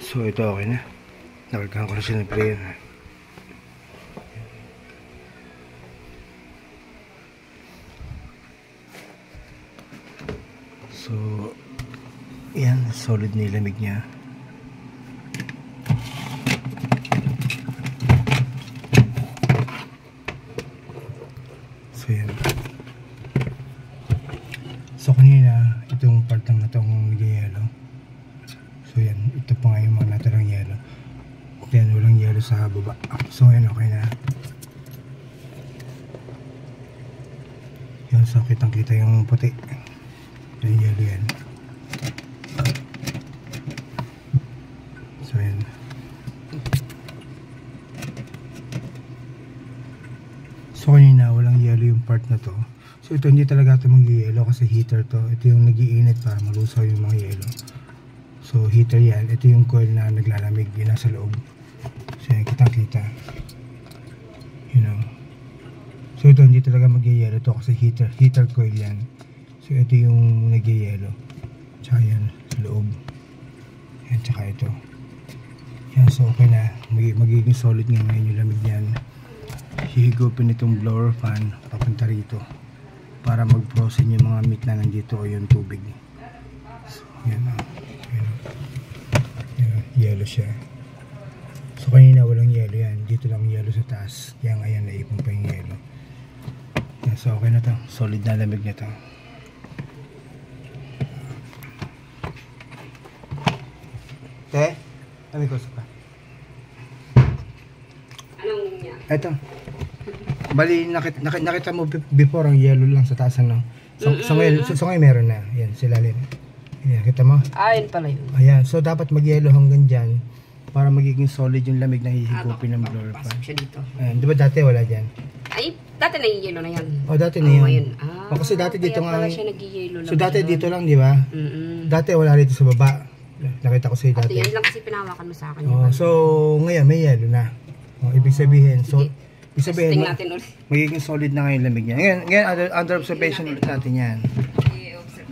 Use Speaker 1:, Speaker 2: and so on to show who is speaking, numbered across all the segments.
Speaker 1: So ito okay na. Nakargahan ko na siya ng prayer. So yan, solid na yung lamig niya. So yan. So kanina itong partang na itong yelo. So yan, ito pa nga yung mga natirang yelo. Then walang yelo sa baba. So yan, okay na. Yan, so kitang kita yung puti. Yung yelo yan. So yan. So kanina walang yelo yung part na to. So ito hindi talaga ito mag-yelo kasi heater to. Ito yung nag-iinit para malusaw yung mga yelo. So heater yan. Ito yung coil na naglalamig. Yun nasa loob. So yan, kitang-kita. You know. So ito hindi talaga mag-yelo to kasi heater coil yan. So ito yung nag-yelo. Tsaka yan sa loob. Yan, tsaka ito. Yan, so okay na. Magiging solid nga ngayon yung lamig niyan. Hihigupin itong blower fan papunta rito para mag-frozen yung mga meat na nandito o yung tubig. So yan o. Yellow siya. So kanina walang yellow yan. Dito lang yellow sa taas. Kaya nga yan, naipon pa yung yellow. Yan, so okay na to. Solid na lamig na to. Te? Ano ko pa?
Speaker 2: Anong niya?
Speaker 1: Eto. Bali, nakita mo before ang yellow lang sa taas, ano? So ngayon meron na. Yan, sila rin. Ayan, kita mo?
Speaker 2: Ayun pala yun.
Speaker 1: Ayan, so dapat mag-yellow hanggang dyan para magiging solid yung lamig na hihigupin ng blower fan.
Speaker 2: Pasok siya dito.
Speaker 1: Ayan, di ba dati wala dyan?
Speaker 2: Ay, dati na yung yellow na yan.
Speaker 1: O, dati na yun.
Speaker 2: Ngayon.
Speaker 1: O, kasi dati dito nga.
Speaker 2: Kaya pala siya nag-yellow lang.
Speaker 1: So dati
Speaker 2: siya.
Speaker 1: dito lang, di ba? Dati wala rito sa baba. Nakita ko sa'yo
Speaker 2: At
Speaker 1: dati.
Speaker 2: yan lang kasi pinawakan mo sa akin.
Speaker 1: O, so ngayon may yellow na. O, ibig sabihin, so ibig sabihin,
Speaker 2: Testing natin ulit.
Speaker 1: magiging solid na ngayon lamig niya. Ngayon under observation ulit natin yan.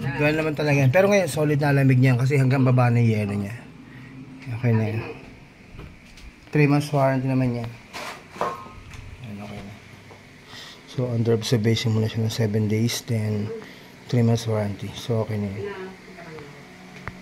Speaker 1: Gano'n naman talaga yan. Pero ngayon solid na lamig niya kasi hanggang baba na yung yelo niya. Okay na yan. 3 months warranty naman yan. Ayan, okay na. So under observation muna siya ng 7 days. Then 3 months warranty. So okay na yan.